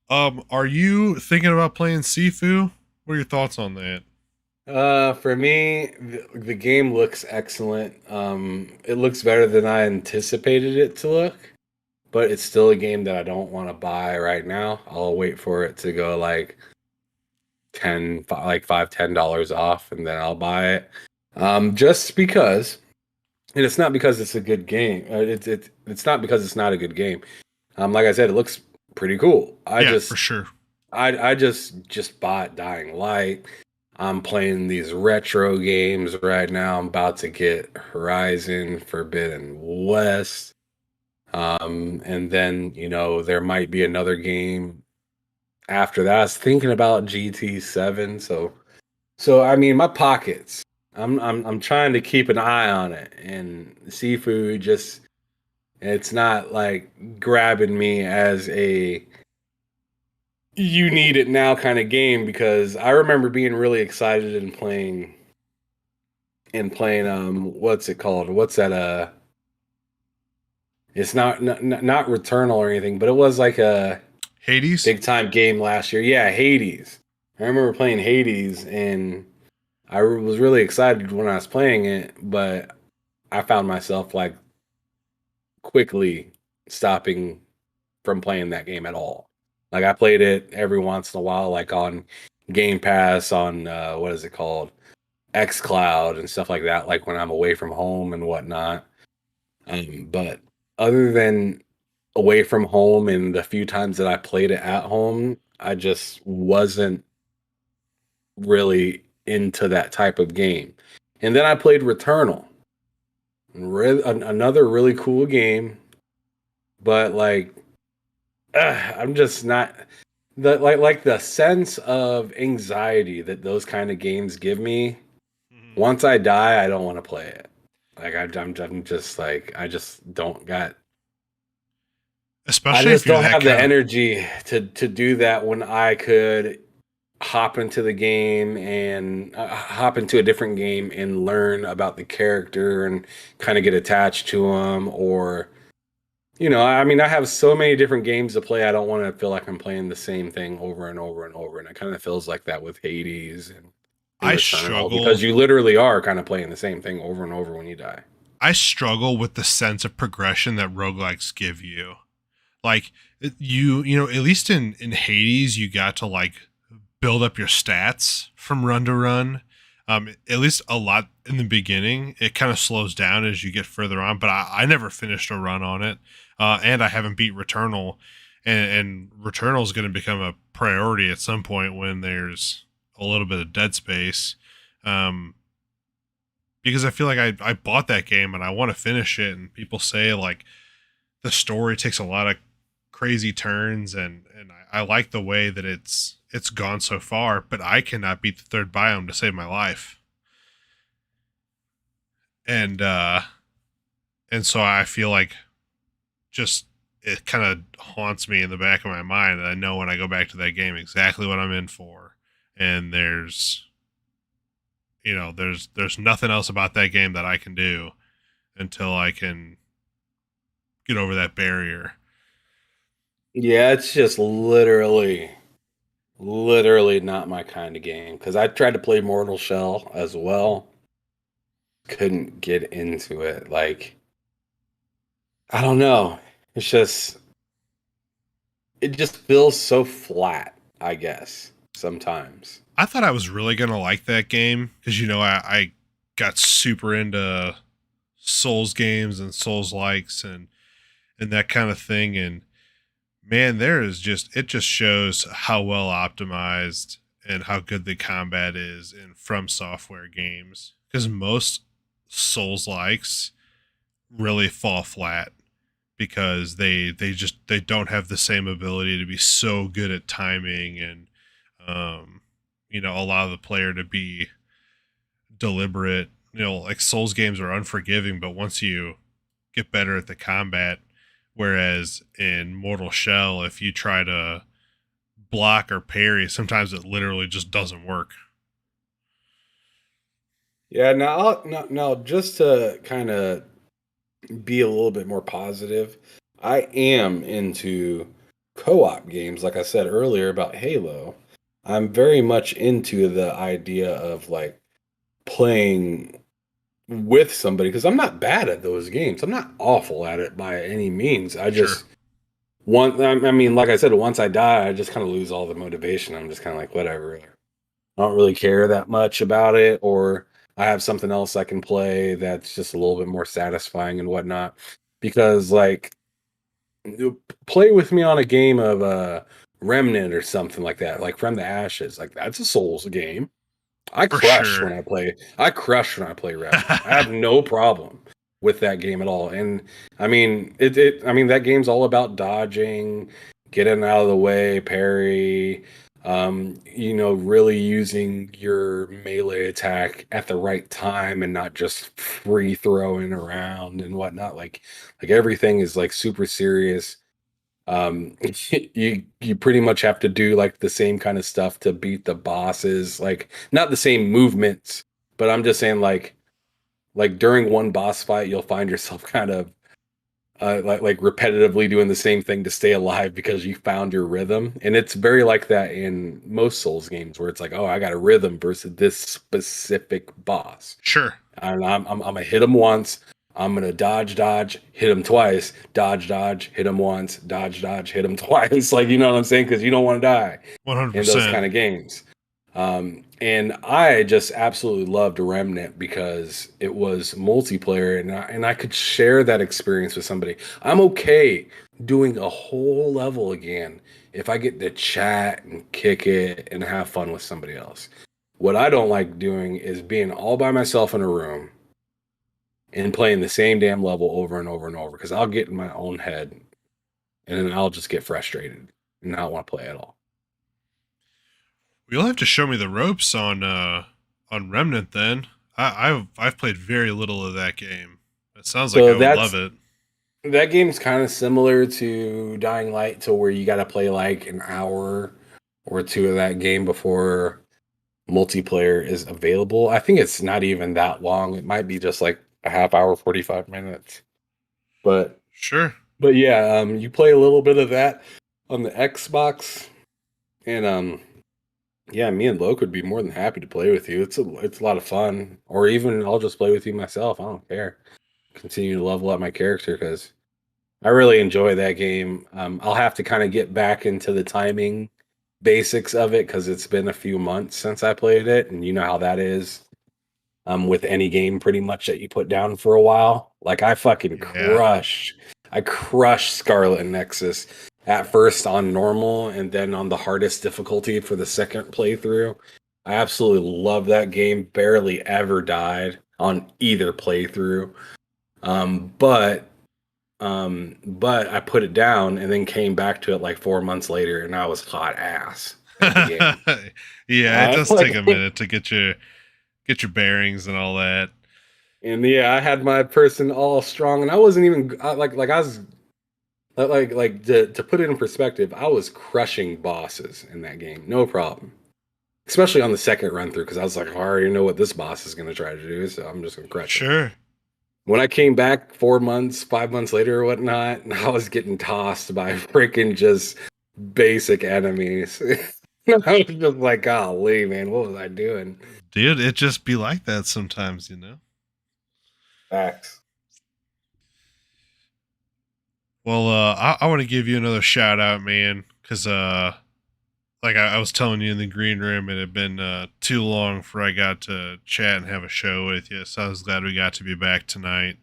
Are you thinking about playing Sifu? What are your thoughts on that? For me, the game looks excellent. It looks better than I anticipated it to look, but it's still a game that I don't want to buy right now. I'll wait for it to go like 5 $10 off and then I'll buy it. Just because, and it's not because it's a good game. It's not because it's not a good game. Like I said, it looks pretty cool. Yeah, for sure. I just bought Dying Light. I'm playing these retro games right now. I'm about to get Horizon Forbidden West. And then, there might be another game after that. I was thinking about GT7. So I mean, my pockets. I'm trying to keep an eye on it. And Seafood just it's not like grabbing me as a you need it now kind of game because I remember being really excited and playing what's it called? What's that it's not Returnal or anything, but it was like a Hades? big time game last year. Yeah, Hades. I remember playing Hades and I was really excited when I was playing it, but I found myself like quickly stopping from playing that game at all. Like I played it every once in a while, like on Game Pass, on what is it called, XCloud and stuff like that. Like when I'm away from home and whatnot. But other than away from home and the few times that I played it at home, I just wasn't really into that type of game. And then I played Returnal, another really cool game, but like I'm just not the like the sense of anxiety that those kind of games give me. Mhm. Once I die, I don't want to play it. Like I'm just like I just don't got. I Especially if just you're don't that have the kind of energy to do that when I could hop into the game and hop into a different game and learn about the character and kind of get attached to them, or I mean, I have so many different games to play. I don't want to feel like I'm playing the same thing over and over and over. And it kind of feels like that with Hades and I Returnal, because struggle. you literally are kind of playing the same thing over and over when you die. I struggle with the sense of progression that roguelikes give you. Like at least in Hades, you got to like build up your stats from run to run. At least a lot in the beginning. It kind of slows down as you get further on, but I never finished a run on it. And I haven't beat Returnal. And Returnal is going to become a priority at some point when there's a little bit of dead space. Because I feel like I bought that game and I want to finish it. And people say like the story takes a lot of crazy turns, and I like the way that it's gone so far, but I cannot beat the third biome to save my life. And and so I feel like just it kind of haunts me in the back of my mind, and I know when I go back to that game exactly what I'm in for. And there's nothing else about that game that I can do until I can get over that barrier. Yeah, it's just literally not my kind of game. Because I tried to play Mortal Shell as well, couldn't get into it. Like, I don't know. It's just, it just feels so flat, I guess, sometimes. I thought I was really gonna like that game because I got super into Souls games and Souls likes and that kind of thing. And man, it just shows how well optimized and how good the combat is in From Software games, because most Souls likes really fall flat because they don't have the same ability to be so good at timing and allow the player to be deliberate. Like Souls games are unforgiving, but once you get better at the combat, whereas in Mortal Shell, if you try to block or parry, sometimes it literally just doesn't work. Yeah, now, just to kind of be a little bit more positive, I am into co-op games. Like I said earlier about Halo, I'm very much into the idea of like playing with somebody, because I'm not bad at those games. I'm not awful at it by any means. I Sure. just I mean, like I said, once I die, I just kind of lose all the motivation. I'm just kind of like, whatever. I don't really care that much about it, or I have something else I can play that's just a little bit more satisfying and whatnot. Because like, play with me on a game of Remnant or something like that, like From the Ashes. Like, that's a Souls game. For sure. I crush when I play Remnant. I have no problem with that game at all. And I mean, I mean, that game's all about dodging, getting out of the way, parry, really using your melee attack at the right time and not just free throwing around and whatnot. Like everything is like super serious. You pretty much have to do like the same kind of stuff to beat the bosses, like not the same movements, but I'm just saying like during one boss fight you'll find yourself kind of like repetitively doing the same thing to stay alive because you found your rhythm. And it's very like that in most Souls games, where it's like, oh, I got a rhythm versus this specific boss. Sure. And I'm gonna hit him once. I'm gonna dodge, hit him twice, dodge, hit him once, dodge, hit him twice. Like, you know what I'm saying? Because you don't want to die in those 100%. kind of games. And I just absolutely loved Remnant because it was multiplayer, and I could share that experience with somebody. I'm okay doing a whole level again if I get to chat and kick it and have fun with somebody else. What I don't like doing is being all by myself in a room and playing the same damn level over and over and over, because I'll get in my own head and then I'll just get frustrated and not want to play at all. You'll have to show me the ropes on Remnant then. I've played very little of that game. It sounds like I So would love that's it. that game's kind of similar to Dying Light, to where you got to play like an hour or two of that game before multiplayer is available. I think it's not even that long. It might be just like a half hour, 45 minutes. But Sure. but yeah, you play a little bit of that on the Xbox, and yeah, me and Loke would be more than happy to play with you. It's a lot of fun. Or even I'll just play with you myself. I don't care. Continue to level up my character because I really enjoy that game. I'll have to kind of get back into the timing basics of it because it's been a few months since I played it, and you know how that is. With any game pretty much that you put down for a while. Like Yeah. I crushed Scarlet Nexus at first on normal and then on the hardest difficulty for the second playthrough. I absolutely love that game. Barely ever died on either playthrough. Um, but but I put it down and then came back to it like 4 months later, and I was hot ass at the game. Yeah, it I does take like a minute to get your bearings and all that. And yeah, I had my person all strong, and I wasn't even like I was like to put it in perspective, I was crushing bosses in that game, no problem. Especially on the second run through, because I was like, I already know what this boss is going to try to do, so I'm just going to crush him. Sure. When I came back 4 months, 5 months later, or whatnot, and I was getting tossed by freaking just basic enemies. I was just like, golly, man, what was I doing? Dude, it just be like that sometimes, you know? Facts. Well, I want to give you another shout out, man, because like I was telling you in the green room, it had been too long for I got to chat and have a show with you. So I was glad we got to be back tonight.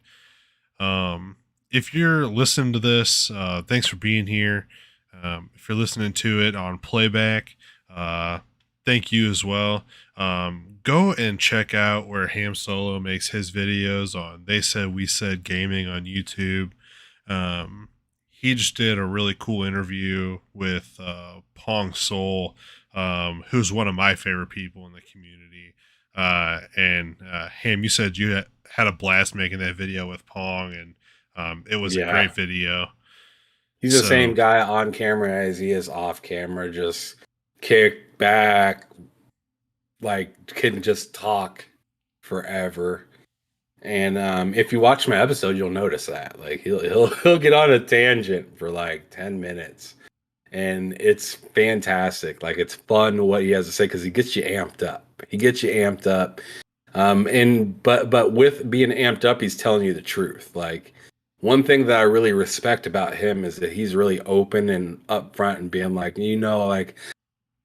If you're listening to this, thanks for being here. If you're listening to it on playback, thank you as well. Go and check out where Ham Solo makes his videos on They Said We Said Gaming on YouTube. He just did a really cool interview with Pong Soul, who's one of my favorite people in the community. And Ham, you said you had a blast making that video with Pong, and it was a Yeah. great video. He's the same So guy on camera as he is off camera, just kick back, like can just talk forever. And if you watch my episode, you'll notice that. Like he'll get on a tangent for like 10 minutes. And it's fantastic. Like it's fun what he has to say because he gets you amped up. He gets you amped up. And but with being amped up, he's telling you the truth. Like one thing that I really respect about him is that he's really open and upfront and being like, like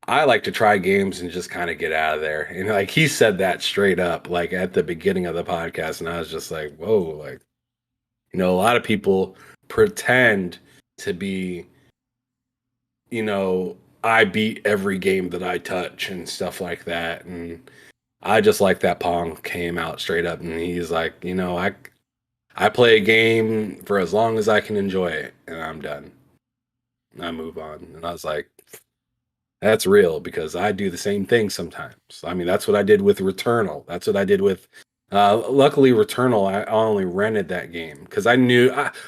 I like to try games and just kind of get out of there. And like he said that straight up, like at the beginning of the podcast, and I was just like, whoa, like a lot of people pretend to be, I beat every game that I touch and stuff like that. And I just like that Pong came out straight up and he's like, I play a game for as long as I can enjoy it and I'm done. I move on. And I was like, that's real because I do the same thing sometimes. I mean, that's what I did with Returnal. That's what I did with luckily Returnal. I only rented that game because I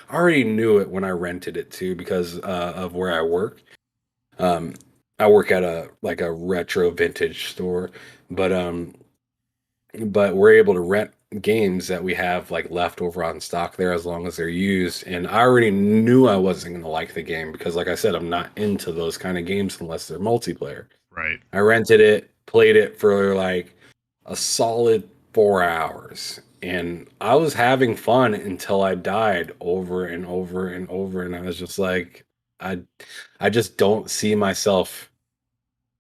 already knew it when I rented it too because of where I work. I work at a retro vintage store, but we're able to rent games that we have like left over on stock there as long as they're used. And I already knew I wasn't going to like the game because, like I said, I'm not into those kind of games unless they're multiplayer. right. I rented it, played it for like a solid 4 hours, and I was having fun until I died over and over and over. And I was just like, I just don't see myself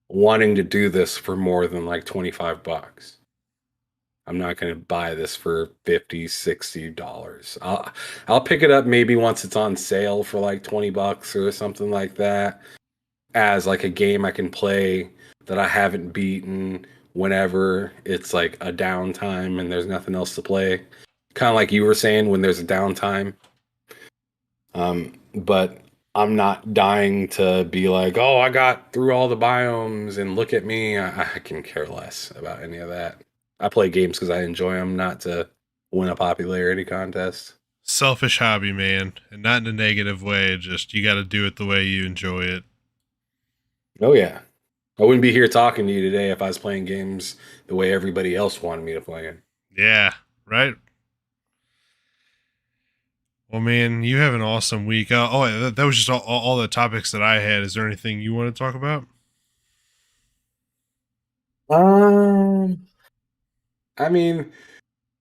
wanting to do this for more than like $25. I'm not going to buy this for $50, $60. I'll pick it up maybe once it's on sale for like $20 or something like that as like a game I can play that I haven't beaten whenever it's like a downtime and there's nothing else to play. Kind of like you were saying when there's a downtime. But I'm not dying to be like, oh, I got through all the biomes and look at me. I can care less about any of that. I play games because I enjoy them, not to win a popularity contest. Selfish hobby, man, and not in a negative way. Just you got to do it the way you enjoy it. Oh yeah, I wouldn't be here talking to you today if I was playing games the way everybody else wanted me to play it. Yeah, right. Well, man, you have an awesome week. That was just all the topics that I had. Is there anything you want to talk about? Um, I mean,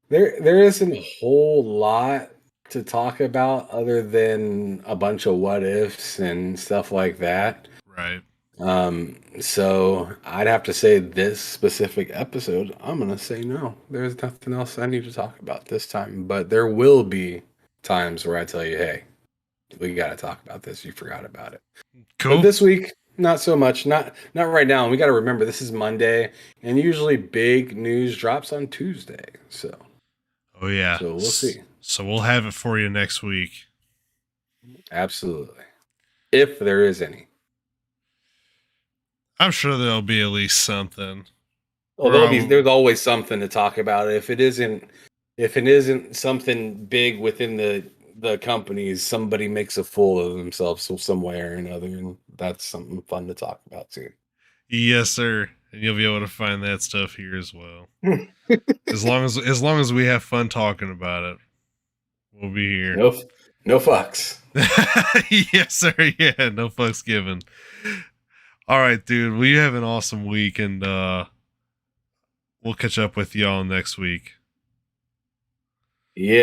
there isn't a whole lot to talk about other than a bunch of what ifs and stuff like that. Right. So I'd have to say this specific episode, I'm gonna say no. There's nothing else I need to talk about this time, but there will be times where I tell you, hey, we got to talk about this. You forgot about it. But Cool. this week, not so much. Not right now. And we got to remember this is Monday, and usually big news drops on Tuesday. Oh yeah. So we'll see. So we'll have it for you next week. Absolutely, if there is any. I'm sure there'll be at least something. Well, there's always something to talk about. If it isn't something big within the companies, somebody makes a fool of themselves some way or another, and that's something fun to talk about too. Yes, sir. And you'll be able to find that stuff here as well. as long as we have fun talking about it, we'll be here. No fucks. Yes, sir. Yeah, no fucks given. All right, dude. Well, you have an awesome week, and we'll catch up with y'all next week. Yeah.